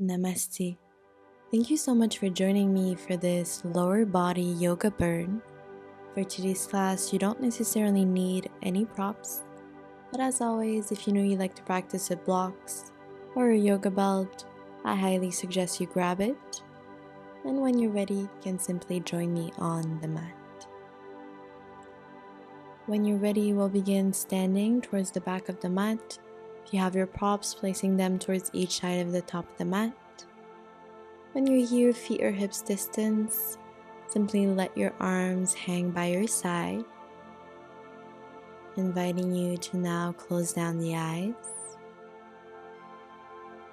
Namaste. Thank you so much for joining me for this lower body yoga burn. For today's class, you don't necessarily need any props, but as always, if you know you like to practice with blocks or a yoga belt, I highly suggest you grab it. And when you're ready, you can simply join me on the mat. When you're ready, we'll begin standing towards the back of the mat. If you have your props, placing them towards each side of the top of the mat. When you're here, feet or hips distance, simply let your arms hang by your side, inviting you to now close down the eyes,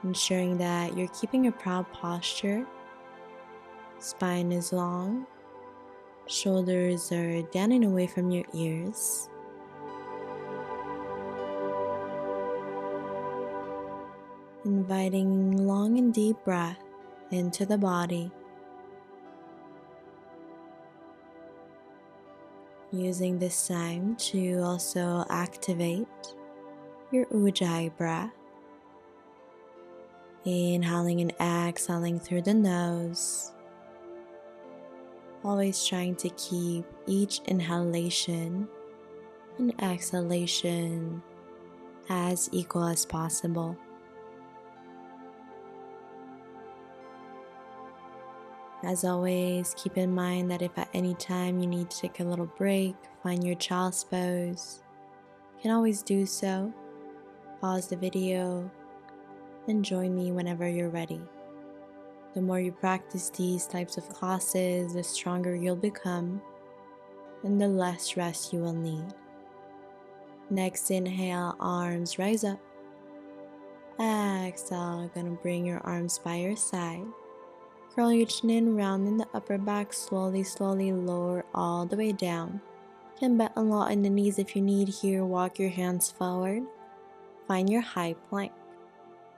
ensuring that you're keeping a proud posture. Spine is long, shoulders are down and away from your ears. Inviting long and deep breath into the body. Using this time to also activate your Ujjayi breath. Inhaling and exhaling through the nose. Always trying to keep each inhalation and exhalation as equal as possible. As always, keep in mind that if at any time you need to take a little break, find your child's pose, you can always do so. Pause the video and join me whenever you're ready. The more you practice these types of classes, the stronger you'll become and the less rest you will need. Next inhale, arms rise up. Exhale, gonna bring your arms by your side. Curl your chin in, round in the upper back, slowly lower all the way down. You can bend a lot in the knees if you need here. Walk your hands forward. Find your high plank.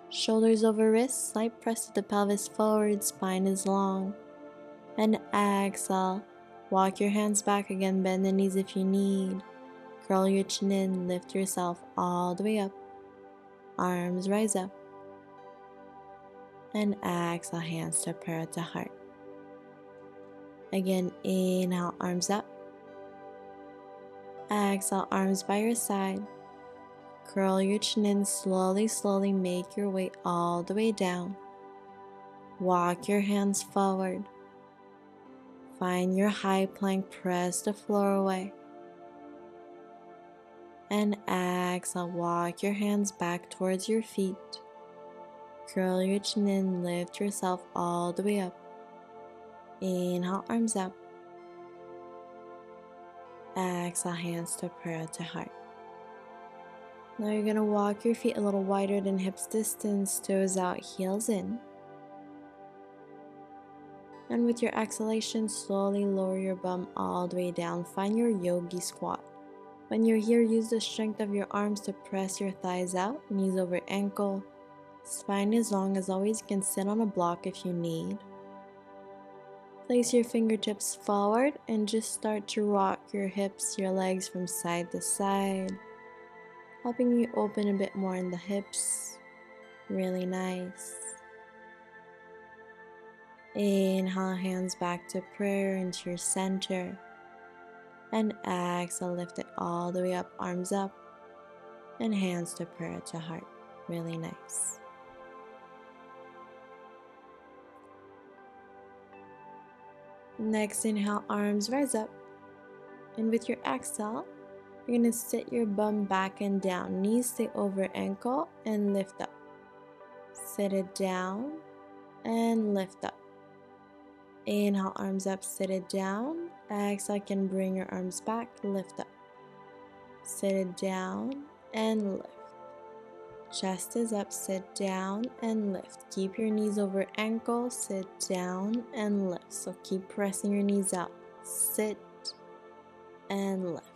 Shoulders over wrists, slight press of the pelvis forward, spine is long. And exhale, walk your hands back again, bend the knees if you need. Curl your chin in, lift yourself all the way up. Arms rise up. And exhale, hands to prayer to heart. Again, inhale, arms up. Exhale, arms by your side. Curl your chin in, slowly make your way all the way down. Walk your hands forward. Find your high plank, press the floor away. And exhale, walk your hands back towards your feet. Curl your chin in, lift yourself all the way up. Inhale, arms up. Exhale, hands to prayer to heart. Now you're going to walk your feet a little wider than hips distance, toes out, heels in. And with your exhalation, slowly lower your bum all the way down. Find your yogi squat. When you're here, use the strength of your arms to press your thighs out, knees over ankle. Spine is long, as always. You can sit on a block if you need. Place your fingertips forward and just start to rock your hips, your legs from side to side, helping you open a bit more in the hips. Really nice. Inhale, hands back to prayer into your center. And exhale, lift it all the way up, arms up, and hands to prayer to heart. Really nice. Next, inhale, arms rise up. And with your exhale, you're going to sit your bum back and down. Knees stay over ankle and lift up. Sit it down and lift up. Inhale, arms up, sit it down. Exhale, can bring your arms back, lift up. Sit it down and lift. Chest is up, sit down and lift. Keep your knees over ankle, sit down and lift. So keep pressing your knees out. Sit and lift.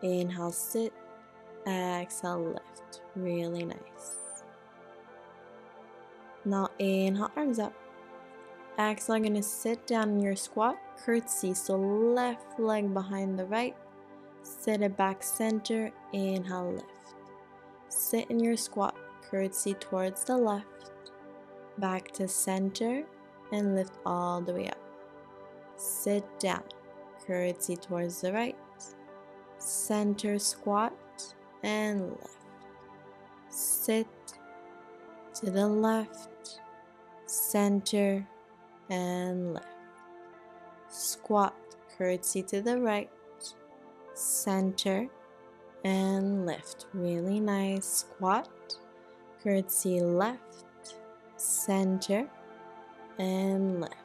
Inhale, sit. Exhale, lift. Really nice. Now inhale, arms up. Exhale, I'm going to sit down in your squat, curtsy. So left leg behind the right. Sit it back center. Inhale, lift. Sit in your squat, curtsy towards the left. Back to center and lift all the way up. Sit down, curtsy towards the right, center squat and left. Sit to the left, center and left. Squat, curtsy to the right, center and lift. Really nice. Squat, curtsy left, center and left.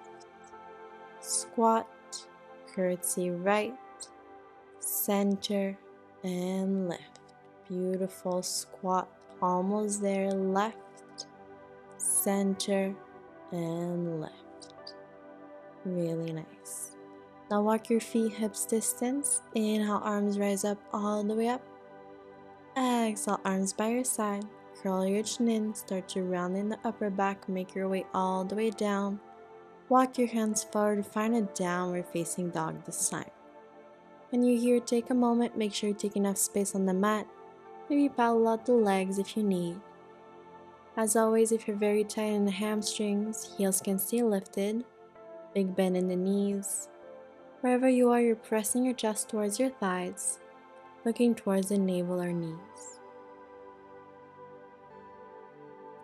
Squat, curtsy right, center and left. Beautiful. Squat, almost there. Left, center and left. Really nice. Now walk your feet hips distance. Inhale, arms rise up all the way up. Exhale, arms by your side. Curl your chin in. Start to round in the upper back. Make your way all the way down. Walk your hands forward. Find a downward facing dog this time. When you're here, take a moment. Make sure you take enough space on the mat. Maybe paddle out the legs if you need. As always, if you're very tight in the hamstrings, heels can stay lifted. Big bend in the knees. Wherever you are, you're pressing your chest towards your thighs, looking towards the navel or knees.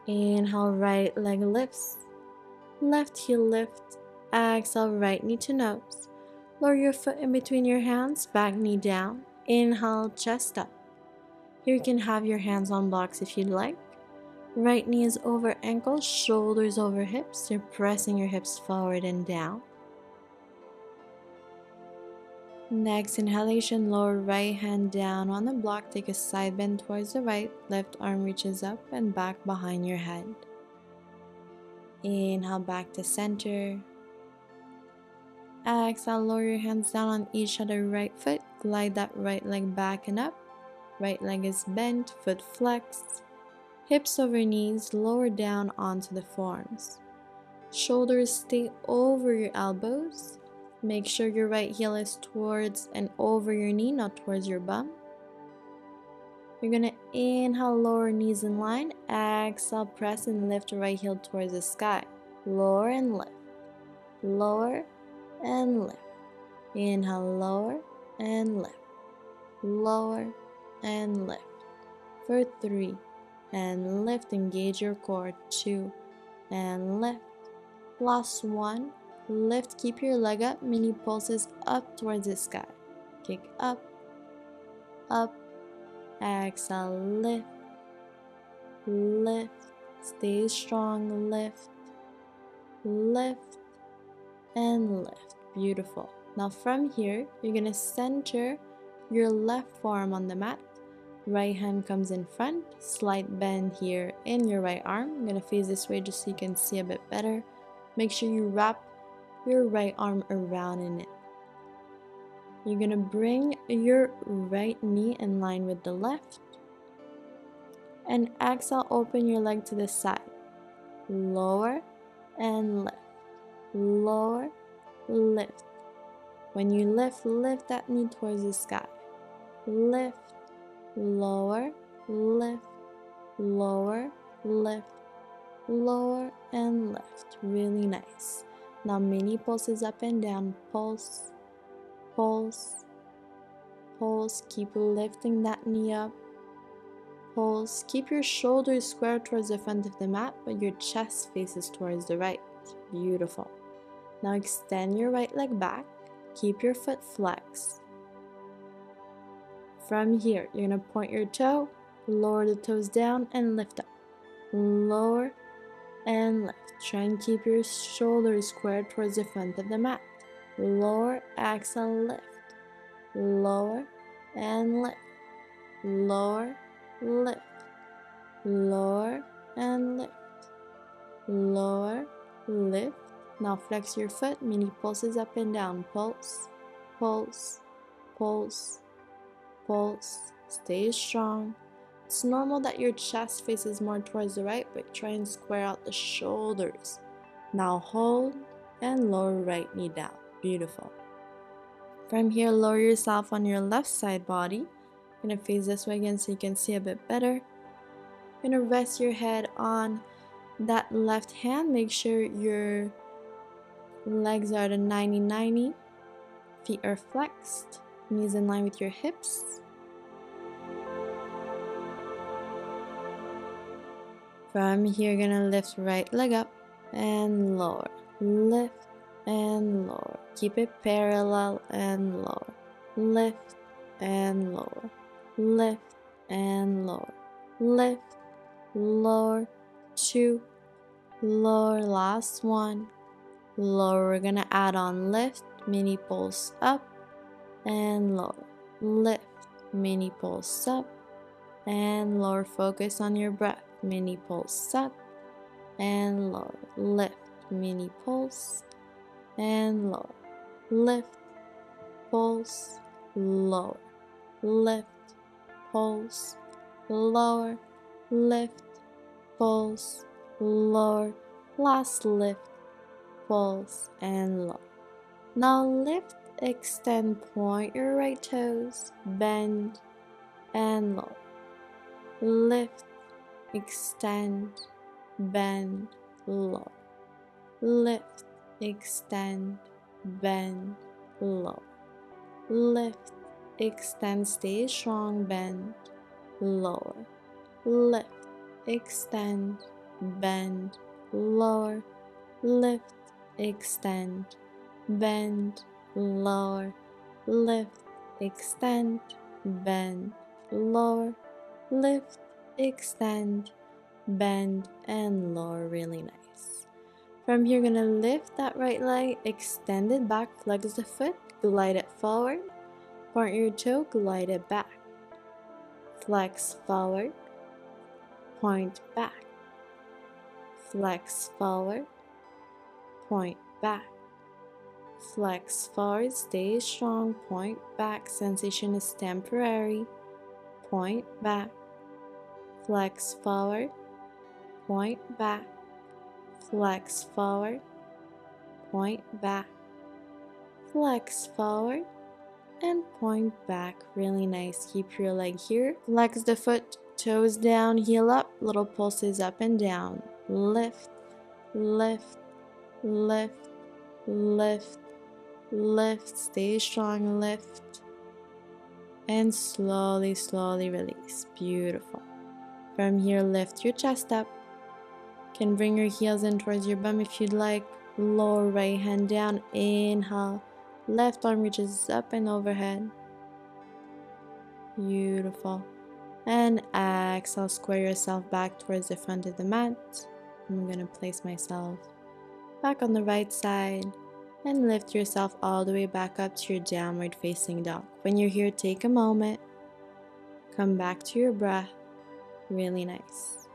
Inhale, right leg lifts. Left heel lift. Exhale, right knee to nose. Lower your foot in between your hands, back knee down. Inhale, chest up. Here you can have your hands on blocks if you'd like. Right knee is over ankles, shoulders over hips. You're pressing your hips forward and down. Next inhalation, lower right hand down on the block. Take a side bend towards the right. Left arm reaches up and back behind your head. Inhale, back to center. Exhale, lower your hands down on each other right foot. Glide that right leg back and up. Right leg is bent, foot flexed. Hips over knees, lower down onto the forearms. Shoulders stay over your elbows. Make sure your right heel is towards and over your knee, not towards your bum. You're going to inhale, lower knees in line. Exhale, press and lift the right heel towards the sky. Lower and lift. Lower and lift. Inhale, lower and lift. Lower and lift. For 3. And lift, engage your core. 2 and lift. Last 1, lift, keep your leg up, mini pulses up towards the sky. Kick up, up, exhale, lift, lift, stay strong, lift, lift, and lift. Beautiful. Now from here, you're going to center your left forearm on the mat. Right hand comes in front, slight bend here in your right arm. I'm going to face this way just so you can see a bit better. Make sure you wrap your right arm around in it. You're going to bring your right knee in line with the left. And exhale, open your leg to the side. Lower and lift. Lower, lift. When you lift, lift that knee towards the sky. Lift. Lower, lift, lower, lift, lower and lift. Really nice. Now mini pulses up and down. Pulse, pulse, pulse. Keep lifting that knee up. Pulse. Keep your shoulders square towards the front of the mat, but your chest faces towards the right. Beautiful. Now extend your right leg back. Keep your foot flexed. From here, you're going to point your toe, lower the toes down and lift up. Lower and lift. Try and keep your shoulders squared towards the front of the mat. Lower, exhale, lift. Lower and lift. Lower, lift. Lower and lift. Lower, lift. Now flex your foot, mini pulses up and down. Pulse, pulse, pulse. Pulse, stay strong. It's normal that your chest faces more towards the right, but try and square out the shoulders. Now hold and lower right knee down. Beautiful. From here, lower yourself on your left side body. I'm going to face this way again so you can see a bit better. You're going to rest your head on That left hand, make sure your legs are at a 90-90, feet are flexed, knees in line with your hips. From here, you're gonna lift right leg up and lower, lift and lower. Keep it parallel and lower, lift and lower, lift and lower, lift, lower, 2, lower, last 1, lower. We're gonna add on lift, mini pulse up and lower, lift, mini pulse up and lower. Focus on your breath, mini pulse up and lower, lift, mini pulse and lower, lift, pulse, lower, lift, pulse, lower, lift, pulse, lower, last lift, pulse and lower. Now lift, extend, point your right toes, bend and lower, lift, extend, bend, lower, lift, extend, bend, lower, lift, extend, stay strong, bend, lower, lift, extend, bend, lower, lift, extend, bend, lower, lift, extend, bend, lower, lift, extend, bend and lower. Really nice. From here, you're gonna lift that right leg, extend it back, flex the foot, glide it forward, point your toe, glide it back, flex forward, point back, flex forward, point back, flex forward, stay strong, point back. Sensation is temporary, point back, flex forward, point back, flex forward, point back, flex forward and point back. Really nice. Keep your leg here, flex the foot, toes down, heel up, little pulses up and down, lift, lift, lift, lift, lift, stay strong, lift and slowly release. Beautiful. From here, lift your chest up, can bring your heels in towards your bum if you'd like, lower right hand down, inhale, left arm reaches up and overhead. Beautiful. And exhale, square yourself back towards the front of the mat. I'm going to place myself back on the right side and lift yourself all the way back up to your downward facing dog. When you're here, take a moment, come back to your breath. Really nice.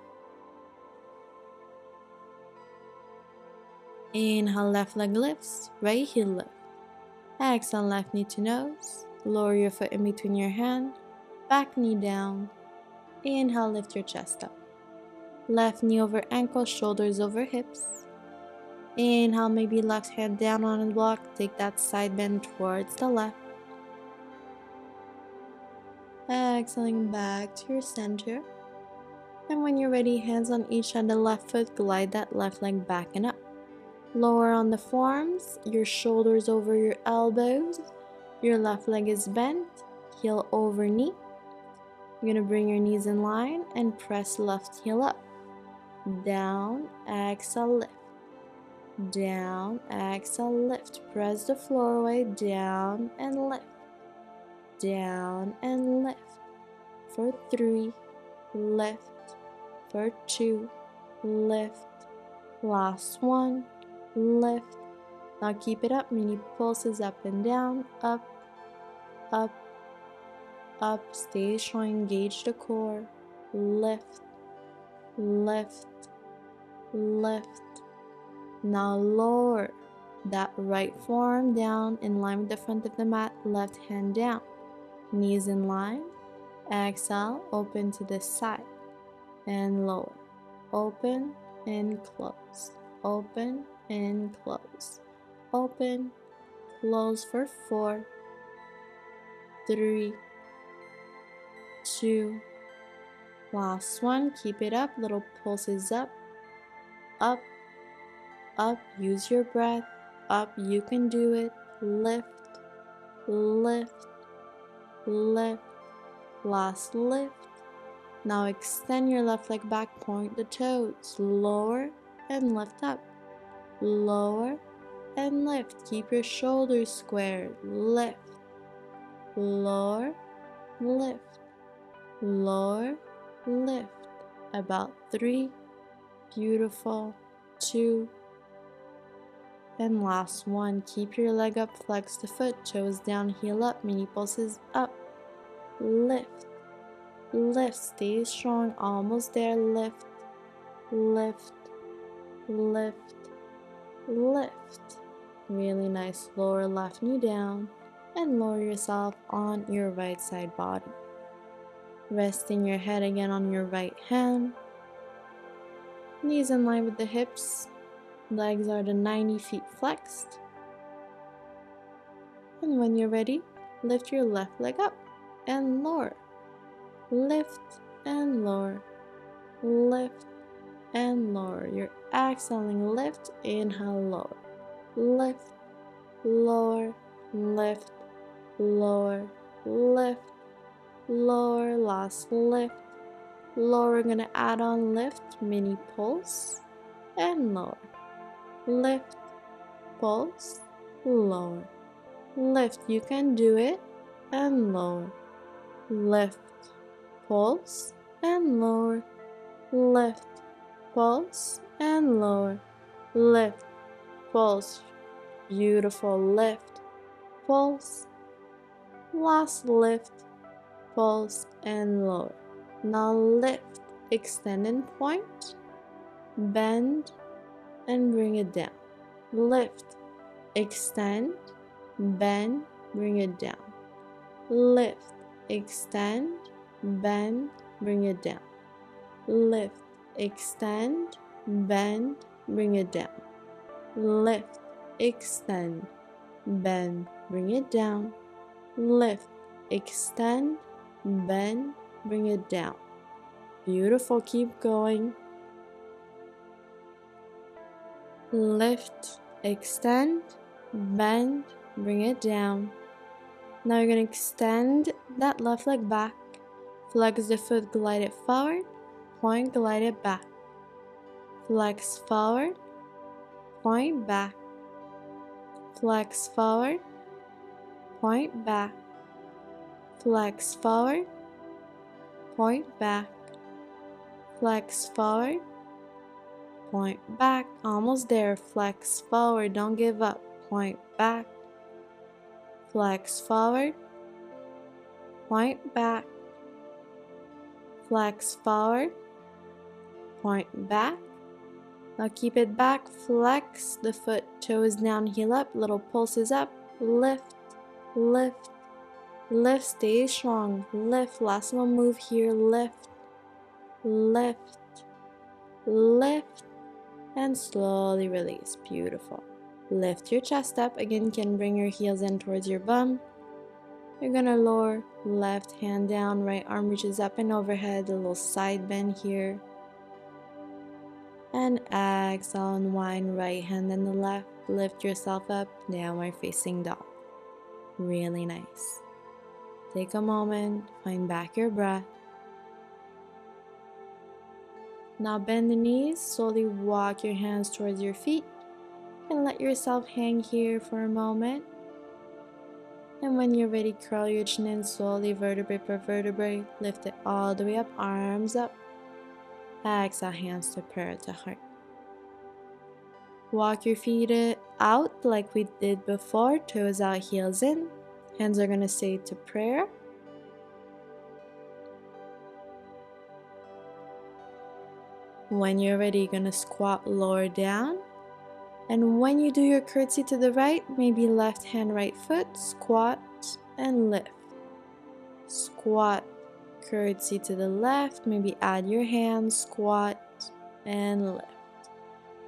Inhale, left leg lifts, right heel lift. Exhale, left knee to nose. Lower your foot in between your hand, back knee down. Inhale, lift your chest up. Left knee over ankle, shoulders over hips. Inhale, maybe left hand down on the block. Take that side bend towards the left. Exhaling back to your center. And when you're ready, hands on each side of the left foot, glide that left leg back and up. Lower on the forearms, your shoulders over your elbows. Your left leg is bent, heel over knee. You're going to bring your knees in line and press left heel up. Down, exhale, lift. Down, exhale, lift. Press the floor away, down and lift. Down and lift. For 3, lift. For 2, lift. Last 1, lift. Now keep it up, mini pulses up and down, up, up, up. Stay strong, engage the core. Lift, lift, lift. Now lower that right forearm down in line with the front of the mat, left hand down, knees in line. Exhale, open to this side and lower. Open and close, open and close, open, close for 4, 3, 2, last 1. Keep it up, little pulses up, up, up, use your breath, up, you can do it, lift, lift, lift, last lift. Now extend your left leg back, point the toes, lower and lift up, lower and lift, keep your shoulders squared, lift, lower, lift, lower, lift, about 3, beautiful, 2, and last 1, keep your leg up, flex the foot, toes down, heel up, mini pulses up, lift, lift, stay strong, almost there, lift, lift, lift, lift, really nice, lower left knee down, and lower yourself on your right side body, resting your head again on your right hand, knees in line with the hips, legs are the 90 feet flexed, and when you're ready, lift your left leg up and lower, lift and lower, lift and lower. You're exhaling, lift, inhale, lower, lift, lower, lift, lower, lift, lower, last lift, lower. We're gonna add on lift, mini pulse, and lower, lift, pulse, lower, lift, you can do it, and lower, lift, pulse, and lower, lift, pulse, and lower, lift, pulse, beautiful, lift, pulse, last lift, pulse, and lower. Now lift, extend and point, bend, and bring it down, lift, extend, bend, bring it down, lift, extend, bend, bring it down, lift, extend, bend, bring it down, lift, extend, bend, bring it down, lift, extend, bend, bring it down. Beautiful, keep going. Lift, extend, bend, bring it down. Now you're going to extend that left leg back, flex the foot, glide it forward, point, glide it back, flex forward, point back, flex forward, point back, flex forward, point back, flex forward, point back, almost there, flex forward, don't give up, point back, flex forward, point back, flex forward, point back. Now keep it back, flex the foot, toes down, heel up, little pulses up, lift, lift, lift, stay strong, lift, last one move here, lift, lift, lift, and slowly release, beautiful. Lift your chest up, again you can bring your heels in towards your bum. You're gonna lower left hand down, right arm reaches up and overhead, a little side bend here. And exhale, unwind right hand and the left, lift yourself up, downward facing dog. Really nice. Take a moment, find back your breath. Now bend the knees, slowly walk your hands towards your feet and let yourself hang here for a moment. And when you're ready, curl your chin in slowly, vertebrae per vertebrae, lift it all the way up, arms up. Exhale, hands to prayer to heart. Walk your feet out like we did before, toes out, heels in. Hands are going to say to prayer. When you're ready, you're going to squat, lower down. And when you do your curtsy to the right, maybe left hand, right foot, squat and lift. Squat, curtsy to the left, maybe add your hands, squat and lift.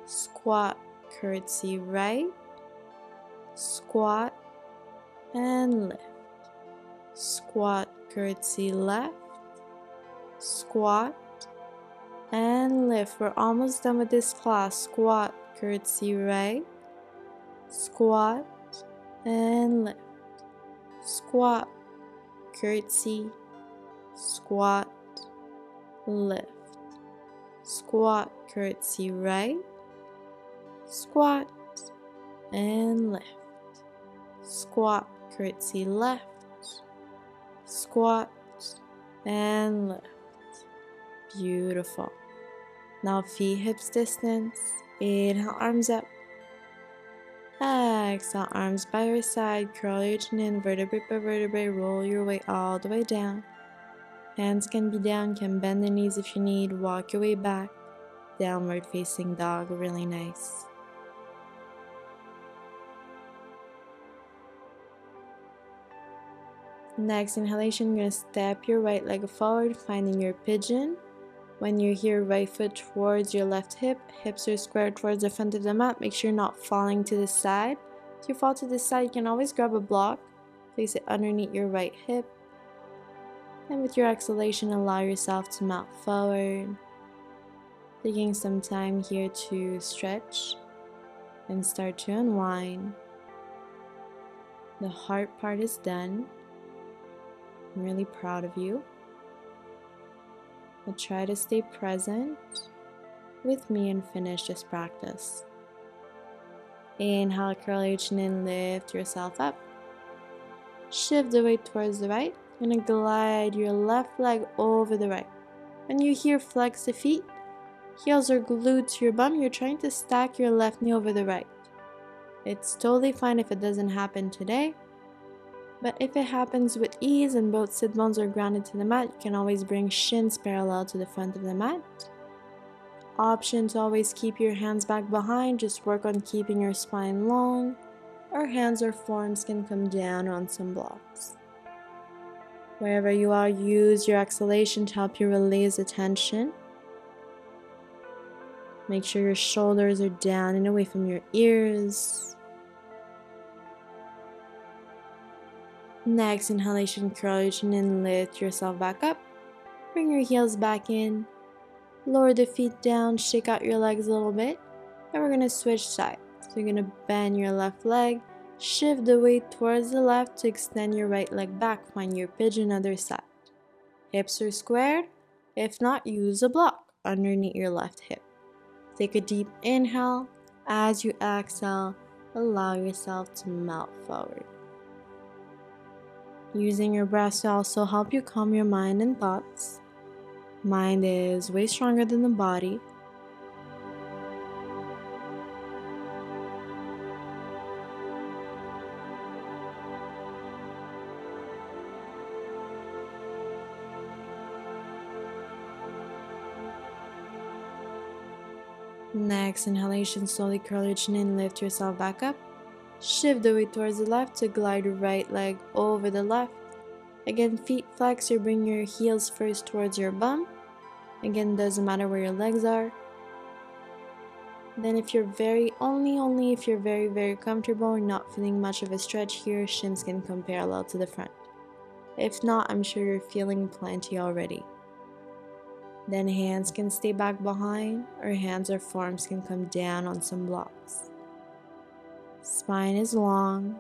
Squat, curtsy right, squat and lift. Squat, curtsy left, squat and lift. We're almost done with this class. Squat, curtsy right, squat, and lift. Squat, curtsy, squat, lift. Squat, curtsy right, squat, and lift. Squat, curtsy left, squat, and lift. Beautiful. Now feet hips distance. Inhale, arms up. Exhale, arms by your side. Curl your chin in, vertebrae by vertebrae. Roll your way all the way down. Hands can be down, can bend the knees if you need. Walk your way back. Downward facing dog, really nice. Next inhalation, you're going to step your right leg forward, finding your pigeon. When you're here, right foot towards your left hip, hips are squared towards the front of the mat. Make sure you're not falling to the side. If you fall to the side, you can always grab a block, place it underneath your right hip, and with your exhalation, allow yourself to melt forward. Taking some time here to stretch and start to unwind. The heart part is done. I'm really proud of you. But try to stay present with me and finish this practice. Inhale, curl your chin in, lift yourself up. Shift the weight towards the right. You're going to glide your left leg over the right. When you here, flex the feet. Heels are glued to your bum. You're trying to stack your left knee over the right. It's totally fine if it doesn't happen today. But if it happens with ease and both sit bones are grounded to the mat, you can always bring shins parallel to the front of the mat. Option to always keep your hands back behind, just work on keeping your spine long, or hands or forearms can come down on some blocks. Wherever you are, use your exhalation to help you release the tension. Make sure your shoulders are down and away from your ears. Next inhalation, curl your chin and lift yourself back up. Bring your heels back in. Lower the feet down, shake out your legs a little bit. And we're going to switch sides. So you're going to bend your left leg, shift the weight towards the left to extend your right leg back. Find your pigeon other side. Hips are squared. If not, use a block underneath your left hip. Take a deep inhale. As you exhale, allow yourself to melt forward. Using your breath to also help you calm your mind and thoughts. Mind is way stronger than the body. Next inhalation, slowly curl your chin and lift yourself back up. Shift the weight towards the left to glide your right leg over the left. Again, feet flex or bring your heels first towards your bum. Again, doesn't matter where your legs are. Then if you're only if you're very comfortable and not feeling much of a stretch here, shins can come parallel to the front. If not, I'm sure you're feeling plenty already. Then hands can stay back behind, or hands or forearms can come down on some blocks. Spine is long.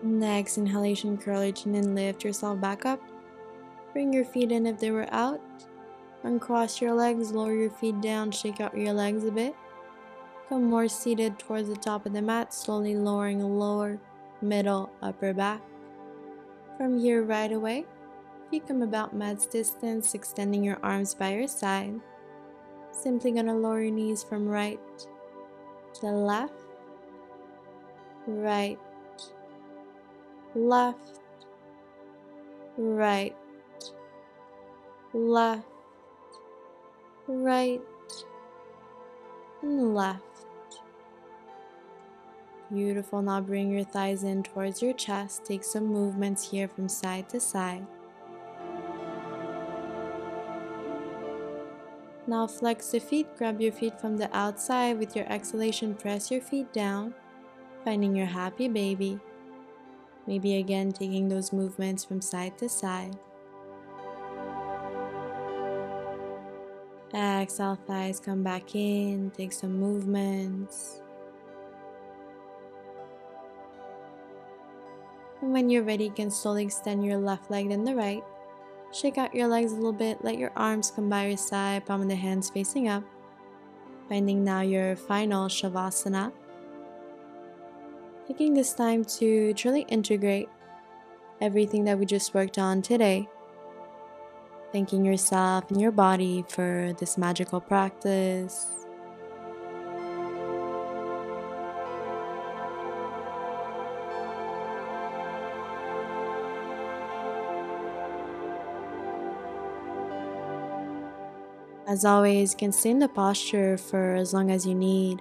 Next inhalation, curl your chin and lift yourself back up. Bring your feet in if they were out. Uncross your legs, lower your feet down, shake out your legs a bit. Come more seated towards the top of the mat, slowly lowering lower, middle, upper back. From here right away, feet come about mat's distance, extending your arms by your side. Simply gonna lower your knees from right to left, right, left, right, left, right, and left. Beautiful. Now bring your thighs in towards your chest. Take some movements here from side to side. Now flex the feet, grab your feet from the outside. With your exhalation, press your feet down, finding your happy baby. Maybe again taking those movements from side to side. Exhale, thighs come back in, take some movements. And when you're ready, you can slowly extend your left leg then the right. Shake out your legs a little bit, let your arms come by your side, palm of the hands facing up. Finding now your final Shavasana. Taking this time to truly integrate everything that we just worked on today. Thanking yourself and your body for this magical practice. As always, you can stay in the posture for as long as you need.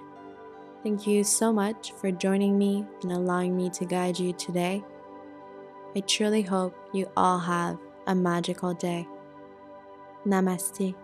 Thank you so much for joining me and allowing me to guide you today. I truly hope you all have a magical day. Namaste.